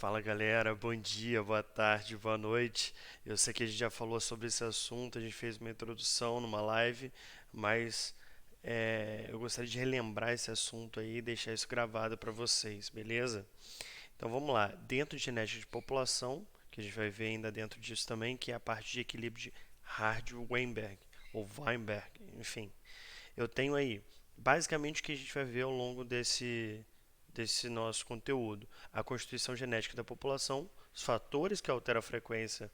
Fala galera, bom dia, boa tarde, boa noite. Eu sei que a gente já falou sobre esse assunto, a gente fez uma introdução numa live, mas eu gostaria de relembrar esse assunto aí e deixar isso gravado para vocês, beleza? Então vamos lá, dentro de genética de população, que a gente vai ver ainda dentro disso também, que é a parte de equilíbrio de Hardy-Weinberg, ou Weinberg, enfim. Eu tenho aí basicamente o que a gente vai ver ao longo desse nosso conteúdo: a constituição genética da população, os fatores que alteram a frequência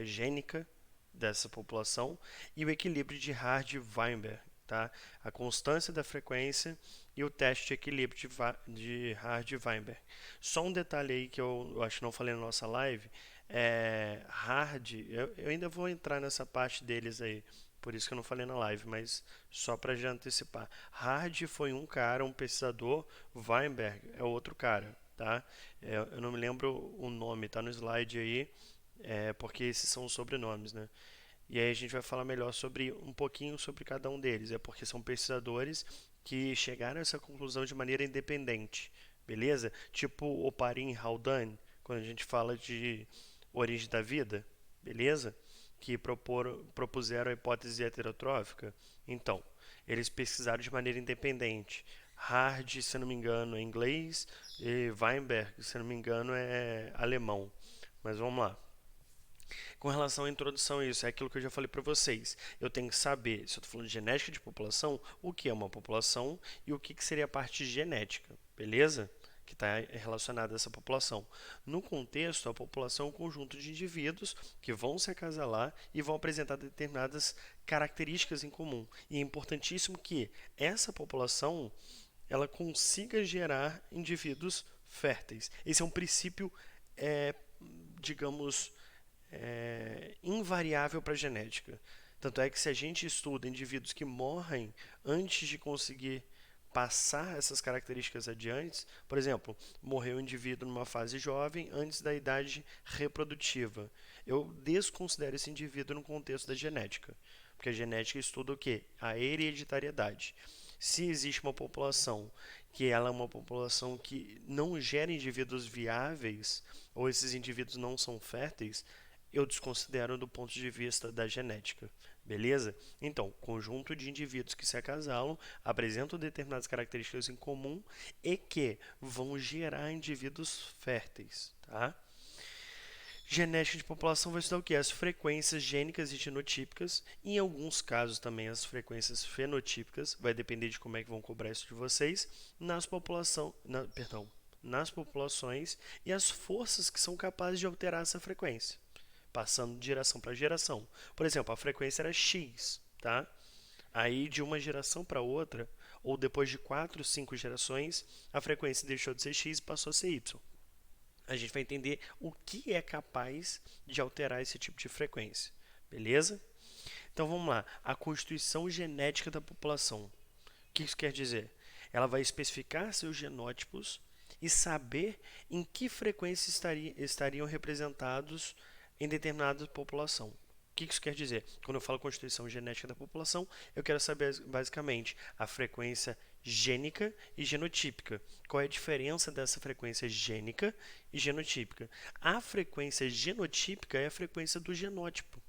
gênica dessa população e o equilíbrio de Hardy-Weinberg, tá? A constância da frequência e o teste de equilíbrio de Hardy-Weinberg. Só um detalhe aí que eu acho que não falei na nossa live, eu ainda vou entrar nessa parte deles aí, por isso que eu não falei na live, mas só para já antecipar. Hardy foi um cara, um pesquisador, Weinberg é outro cara, tá? Eu não me lembro o nome, tá no slide aí, porque esses são os sobrenomes, né? E aí a gente vai falar melhor sobre um pouquinho sobre cada um deles, porque são pesquisadores que chegaram a essa conclusão de maneira independente, beleza? Tipo Oparin e Haldane, quando a gente fala de origem da vida, beleza? Que propuseram a hipótese heterotrófica. Então, eles pesquisaram de maneira independente. Hardy, se não me engano, é inglês, e Weinberg, se não me engano, é alemão. Mas vamos lá. Com relação à introdução a isso, é aquilo que eu já falei para vocês. Eu tenho que saber, se eu estou falando de genética de população, o que é uma população e o que seria a parte genética, beleza? Que está relacionada a essa população. No contexto, a população é um conjunto de indivíduos que vão se acasalar e vão apresentar determinadas características em comum. E é importantíssimo que essa população ela consiga gerar indivíduos férteis. Esse é um princípio, é, digamos, invariável para a genética. Tanto é que se a gente estuda indivíduos que morrem antes de conseguir passar essas características adiante, por exemplo, morreu um indivíduo numa fase jovem antes da idade reprodutiva. Eu desconsidero esse indivíduo no contexto da genética, porque a genética estuda o quê? A hereditariedade. Se existe uma população que ela é uma população que não gera indivíduos viáveis, ou esses indivíduos não são férteis, eu desconsidero do ponto de vista da genética. Beleza? Então, conjunto de indivíduos que se acasalam apresentam determinadas características em comum e que vão gerar indivíduos férteis. Tá? Genética de população vai estudar o que? As frequências gênicas e genotípicas, e em alguns casos também as frequências fenotípicas, vai depender de como é que vão cobrar isso de vocês, nas populações e as forças que são capazes de alterar essa frequência passando de geração para geração. Por exemplo, a frequência era X, tá? Aí de uma geração para outra, ou depois de 4, 5 gerações, a frequência deixou de ser X e passou a ser Y. A gente vai entender o que é capaz de alterar esse tipo de frequência. Beleza? Então vamos lá. A constituição genética da população. O que isso quer dizer? Ela vai especificar seus genótipos e saber em que frequência estariam representados em determinada população. O que isso quer dizer? Quando eu falo constituição genética da população, eu quero saber basicamente a frequência gênica e genotípica. Qual é a diferença dessa frequência gênica e genotípica? A frequência genotípica é a frequência do genótipo.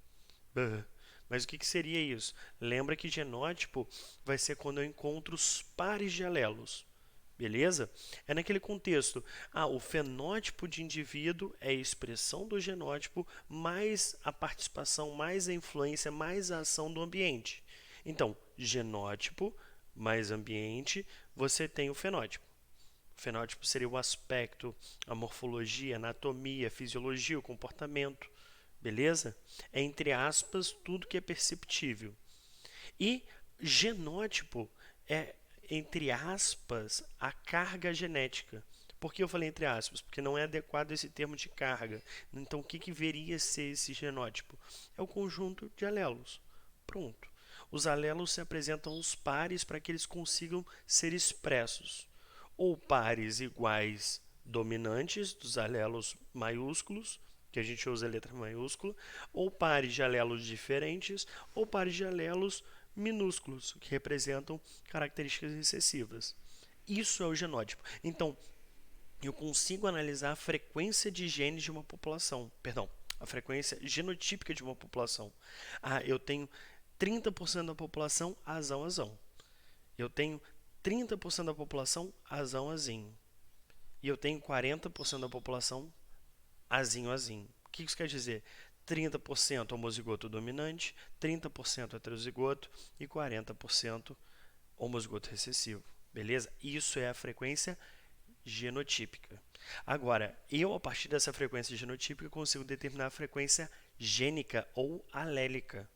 Mas o que seria isso? Lembra que genótipo vai ser quando eu encontro os pares de alelos. Beleza? É naquele contexto. O fenótipo de indivíduo é a expressão do genótipo mais a participação, mais a influência, mais a ação do ambiente. Então, genótipo mais ambiente, você tem o fenótipo. O fenótipo seria o aspecto, a morfologia, a anatomia, a fisiologia, o comportamento. Beleza? É entre aspas tudo que é perceptível. E genótipo é, entre aspas, a carga genética. Por que eu falei entre aspas? Porque não é adequado esse termo de carga. Então, o que veria ser esse genótipo? É o conjunto de alelos. Pronto. Os alelos se apresentam aos pares para que eles consigam ser expressos. Ou pares iguais dominantes dos alelos maiúsculos, que a gente usa a letra maiúscula, ou pares de alelos diferentes, ou pares de alelos minúsculos, que representam características recessivas. Isso é o genótipo. Então, eu consigo analisar a frequência de genes de uma população. Perdão, a frequência genotípica de uma população. Ah, eu tenho 30% da população azão azão. Eu tenho 30% da população azão azinho. E eu tenho 40% da população azinho azinho. O que isso quer dizer? 30% homozigoto dominante, 30% heterozigoto e 40% homozigoto recessivo. Beleza? Isso é a frequência genotípica. Agora, eu, a partir dessa frequência genotípica, consigo determinar a frequência gênica ou alélica.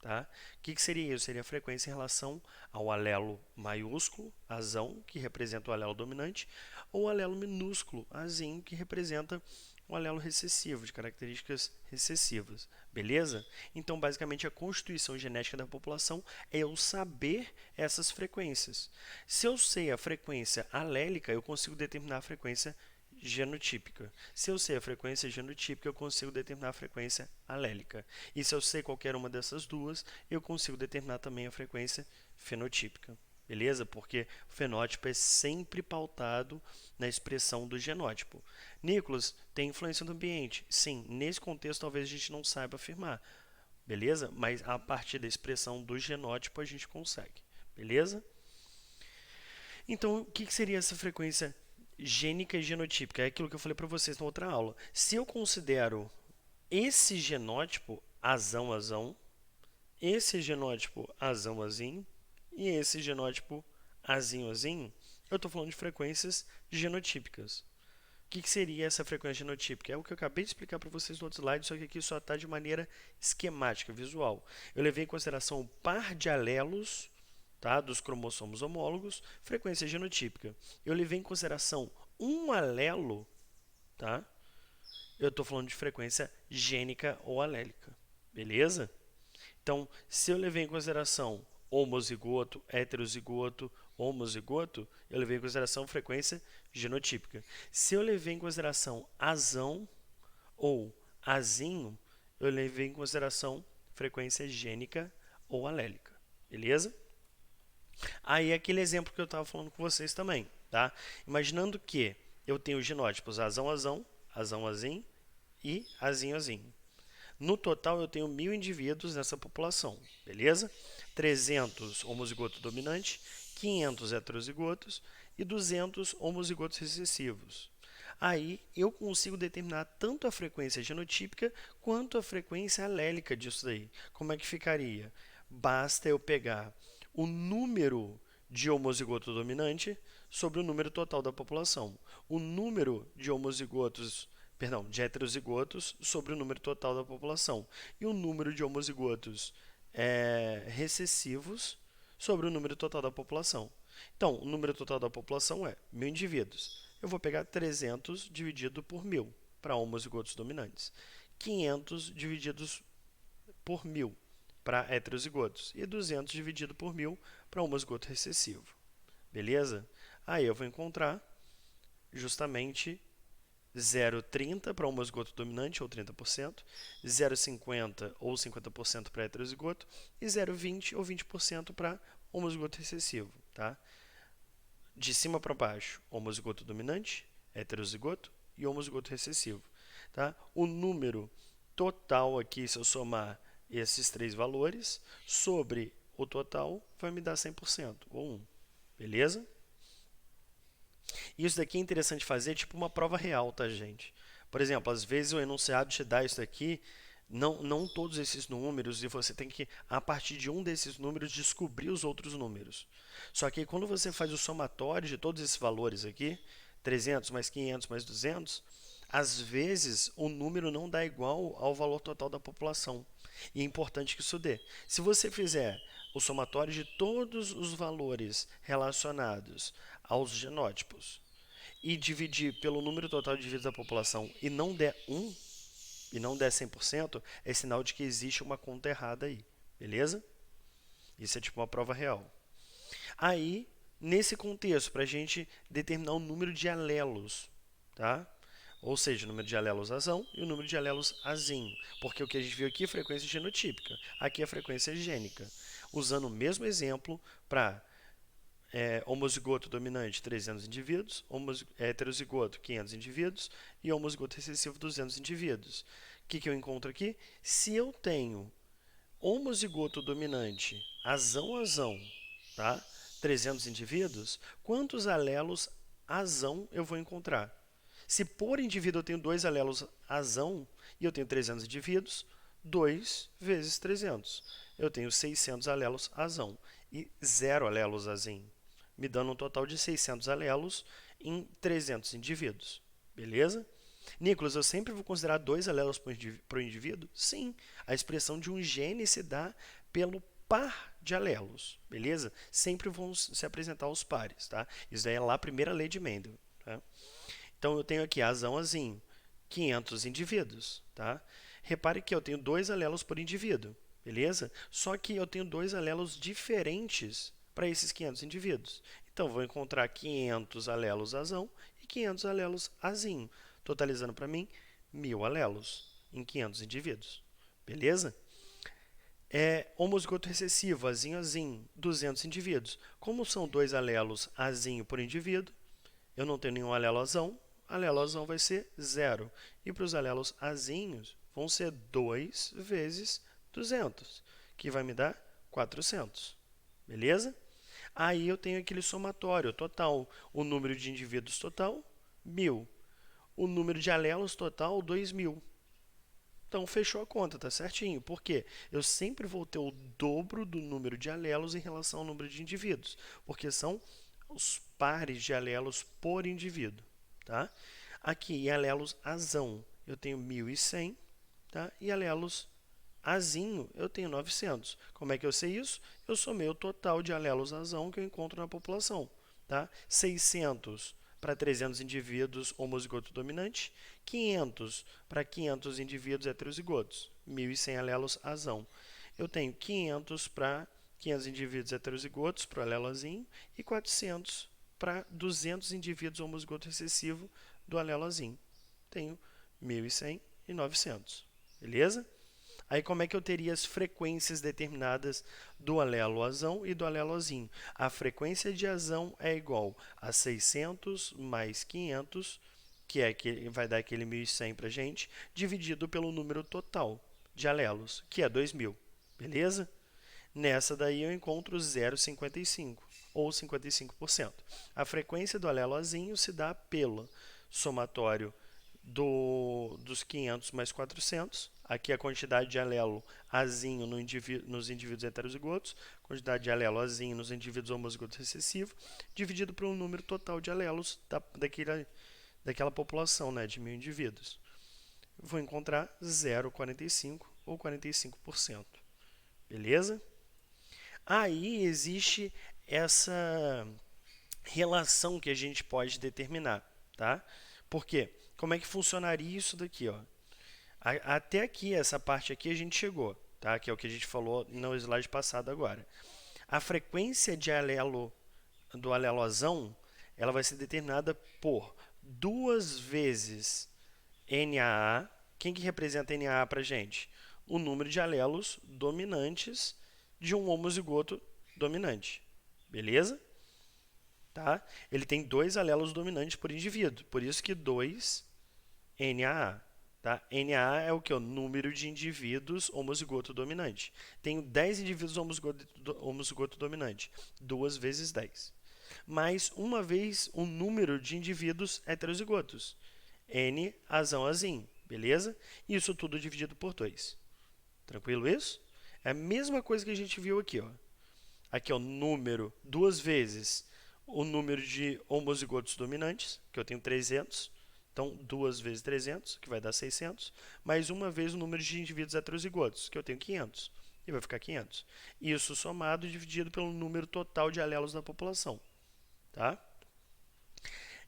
Tá? O que seria isso? Seria a frequência em relação ao alelo maiúsculo, azão, que representa o alelo dominante, ou o alelo minúsculo, azinho, que representa o alelo recessivo, de características recessivas. Beleza? Então, basicamente, a constituição genética da população é eu saber essas frequências. Se eu sei a frequência alélica, eu consigo determinar a frequência genotípica. Se eu sei a frequência genotípica, eu consigo determinar a frequência alélica. E se eu sei qualquer uma dessas duas, eu consigo determinar também a frequência fenotípica. Beleza? Porque o fenótipo é sempre pautado na expressão do genótipo. Nicolas, tem influência do ambiente? Sim, nesse contexto talvez a gente não saiba afirmar. Beleza? Mas a partir da expressão do genótipo a gente consegue. Beleza? Então, o que seria essa frequência gênica e genotípica? É aquilo que eu falei para vocês na outra aula. Se eu considero esse genótipo azão azão, esse genótipo azão azinho e esse genótipo azinho azinho, eu estou falando de frequências genotípicas. O que seria essa frequência genotípica? É o que eu acabei de explicar para vocês no outro slide, só que aqui só está de maneira esquemática, visual. Eu levei em consideração o par de alelos, tá, dos cromossomos homólogos, frequência genotípica. Eu levei em consideração um alelo, tá? Eu estou falando de frequência gênica ou alélica. Beleza? Então, se eu levei em consideração homozigoto, heterozigoto, homozigoto, eu levei em consideração frequência genotípica. Se eu levei em consideração azão ou azinho, eu levei em consideração frequência gênica ou alélica. Beleza? Aí aquele exemplo que eu estava falando com vocês também, tá? Imaginando que eu tenho genótipos azão azão, azão azinho e azinho azinho. No total, eu tenho 1.000 indivíduos nessa população, beleza? 300 homozigotos dominantes, 500 heterozigotos e 200 homozigotos recessivos. Aí, eu consigo determinar tanto a frequência genotípica quanto a frequência alélica disso daí. Como é que ficaria? Basta eu pegar o número de homozigoto dominante sobre o número total da população. O número de de heterozigotos sobre o número total da população. E o número de homozigotos recessivos sobre o número total da população. Então, o número total da população é 1.000 indivíduos. Eu vou pegar 300 dividido por 1.000 para homozigotos dominantes. 500 divididos por 1.000 para heterozigotos. E 200 dividido por 1.000 para homozigoto recessivo. Beleza? Aí eu vou encontrar justamente 0,30 para homozigoto dominante, ou 30%, 0,50 ou 50% para heterozigoto e 0,20 ou 20% para homozigoto recessivo. Tá? De cima para baixo, homozigoto dominante, heterozigoto e homozigoto recessivo. Tá? O número total aqui, se eu somar esses três valores, sobre o total, vai me dar 100%, ou 1. Beleza? Isso daqui é interessante fazer, tipo uma prova real, tá, gente? Por exemplo, às vezes o enunciado te dá isso daqui, não todos esses números, e você tem que, a partir de um desses números, descobrir os outros números. Só que quando você faz o somatório de todos esses valores aqui, 300 mais 500 mais 200, às vezes o número não dá igual ao valor total da população. E é importante que isso dê. Se você fizer o somatório de todos os valores relacionados aos genótipos e dividir pelo número total de indivíduos da população e não der 1, e não der 100%, é sinal de que existe uma conta errada aí. Beleza? Isso é tipo uma prova real. Aí, nesse contexto, para a gente determinar o número de alelos, tá? Ou seja, o número de alelos azão e o número de alelos azinho. Porque o que a gente viu aqui é frequência genotípica. Aqui é frequência gênica. Usando o mesmo exemplo para homozigoto dominante, 300 indivíduos, heterozigoto, 500 indivíduos e homozigoto recessivo, 200 indivíduos. O que eu encontro aqui? Se eu tenho homozigoto dominante, azão, tá? 300 indivíduos, quantos alelos azão eu vou encontrar? Se por indivíduo eu tenho 2 alelos azão e eu tenho 300 indivíduos, 2 vezes 300. Eu tenho 600 alelos azão e 0 alelos azim, me dando um total de 600 alelos em 300 indivíduos. Beleza? Nicolas, eu sempre vou considerar 2 alelos para o indivíduo? Sim, a expressão de um gene se dá pelo par de alelos, beleza? Sempre vão se apresentar os pares, tá? Isso daí é lá a primeira lei de Mendel, tá? Então, eu tenho aqui azão, azinho, 500 indivíduos, tá? Repare que eu tenho 2 alelos por indivíduo, beleza? Só que eu tenho 2 alelos diferentes para esses 500 indivíduos. Então, vou encontrar 500 alelos azão e 500 alelos azinho, totalizando para mim 1000 alelos em 500 indivíduos, beleza? Homozigoto recessivo, azinho, azinho, 200 indivíduos. Como são 2 alelos azinho por indivíduo, eu não tenho nenhum alelo azão vai ser 0. E para os alelos azinhos, vão ser 2 vezes 200, que vai me dar 400. Beleza? Aí eu tenho aquele somatório total. O número de indivíduos total, 1000. O número de alelos total, 2000. Então, fechou a conta, tá certinho. Por quê? Eu sempre vou ter o dobro do número de alelos em relação ao número de indivíduos, porque são os pares de alelos por indivíduo, tá? Aqui, em alelos azão, eu tenho 1100, tá? E alelos azinho, eu tenho 900. Como é que eu sei isso? Eu somei o total de alelos azão que eu encontro na população, tá? 600 para 300 indivíduos homozigoto dominante, 500 para 500 indivíduos heterozigotos, 1100 alelos azão. Eu tenho 500 para 500 indivíduos heterozigotos para o alelo azinho e 400 para 200 indivíduos homozigoto recessivo do alelo azinho. Tenho 1100 e 900. Beleza? Aí como é que eu teria as frequências determinadas do alelo azão e do alelo azinho? A frequência de azão é igual a 600 mais 500, que vai dar aquele 1100 para a gente, dividido pelo número total de alelos, que é 2000. Beleza? Nessa daí eu encontro 0,55 ou 55%. A frequência do alelo azinho se dá pelo somatório dos 500 mais 400. Aqui a quantidade de alelo azinho nos indivíduos heterozigotos, quantidade de alelo azinho nos indivíduos homozigotos recessivos, dividido pelo número total de alelos daquela população, né, de 1000 indivíduos. Vou encontrar 0,45 ou 45%. Beleza? Aí existe essa relação que a gente pode determinar, tá? Por quê? Como é que funcionaria isso daqui, ó? Até aqui, essa parte aqui a gente chegou, tá? Que é o que a gente falou no slide passado agora. A frequência de do alelozão, ela vai ser determinada por 2 vezes NAA. Quem que representa NAA para a gente? O número de alelos dominantes de um homozigoto dominante. Beleza? Tá? Ele tem 2 alelos dominantes por indivíduo, por isso que 2 NAA. Tá? NAA é o que? O número de indivíduos homozigoto dominante. Tenho 10 indivíduos homozigoto dominante. 2 vezes 10. Mais uma vez o número de indivíduos heterozigotos. N azão azinho. Beleza? Isso tudo dividido por 2. Tranquilo isso? É a mesma coisa que a gente viu aqui. Ó. Aqui é o número, 2 vezes o número de homozigotos dominantes, que eu tenho 300. Então, 2 vezes 300, que vai dar 600, mais uma vez o número de indivíduos heterozigotos, que eu tenho 500, e vai ficar 500. Isso somado e dividido pelo número total de alelos da população. Tá?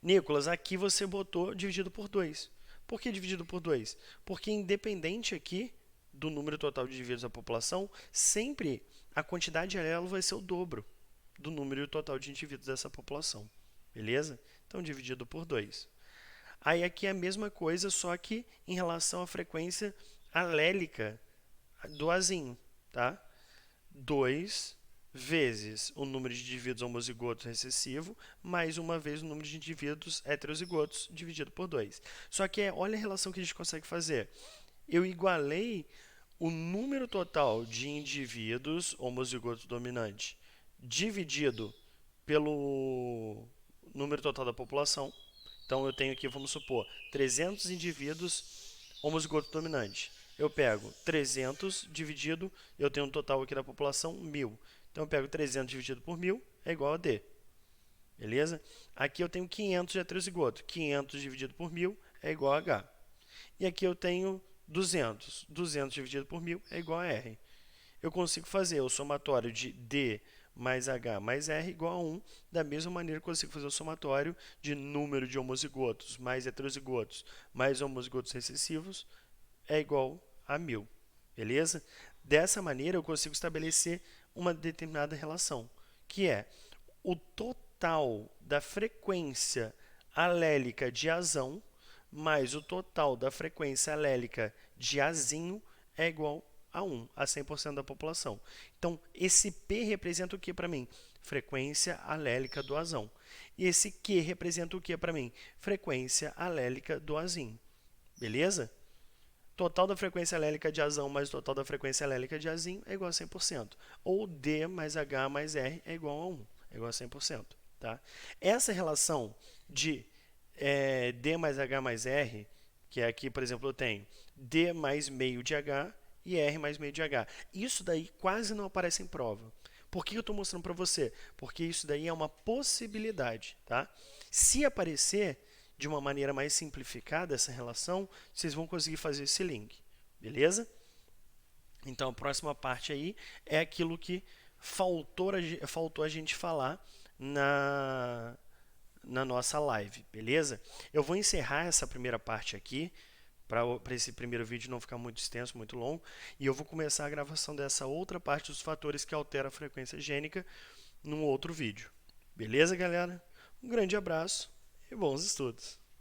Nicolas, aqui você botou dividido por 2. Por que dividido por 2? Porque independente aqui do número total de indivíduos da população, sempre a quantidade de alelo vai ser o dobro do número total de indivíduos dessa população. Beleza? Então, dividido por 2. Aí aqui é a mesma coisa, só que em relação à frequência alélica do azinho, tá? 2 vezes o número de indivíduos homozigotos recessivo, mais uma vez o número de indivíduos heterozigotos dividido por 2. Só que olha a relação que a gente consegue fazer. Eu igualei o número total de indivíduos homozigotos dominante dividido pelo número total da população. Então, eu tenho aqui, vamos supor, 300 indivíduos homozigotos dominantes. Eu pego 300 dividido, eu tenho um total aqui da população, 1.000. Então, eu pego 300 dividido por 1.000 é igual a D. Beleza? Aqui eu tenho 500 de heterozigoto. 500 dividido por 1.000 é igual a H. E aqui eu tenho 200. 200 dividido por 1.000 é igual a R. Eu consigo fazer o somatório de D mais H mais R igual a 1, da mesma maneira que eu consigo fazer o somatório de número de homozigotos mais heterozigotos mais homozigotos recessivos é igual a 1.000. Beleza? Dessa maneira, eu consigo estabelecer uma determinada relação, que é o total da frequência alélica de Azão mais o total da frequência alélica de Azinho é igual a 1, a 100% da população. Então, esse P representa o que para mim? Frequência alélica do Azão. E esse Q representa o que para mim? Frequência alélica do Azinho. Beleza? Total da frequência alélica de Azão mais o total da frequência alélica de Azinho é igual a 100%. Ou D mais H mais R é igual a 1, é igual a 100%. Tá? Essa relação de D mais H mais R, que é aqui, por exemplo, eu tenho D mais meio de H e R mais meio de H. Isso daí quase não aparece em prova. Por que eu estou mostrando para você? Porque isso daí é uma possibilidade. Tá? Se aparecer de uma maneira mais simplificada essa relação, vocês vão conseguir fazer esse link. Beleza? Então, a próxima parte aí é aquilo que faltou a gente falar na nossa live, beleza? Eu vou encerrar essa primeira parte aqui, para esse primeiro vídeo não ficar muito extenso, muito longo, e eu vou começar a gravação dessa outra parte dos fatores que alteram a frequência gênica num outro vídeo. Beleza, galera? Um grande abraço e bons estudos!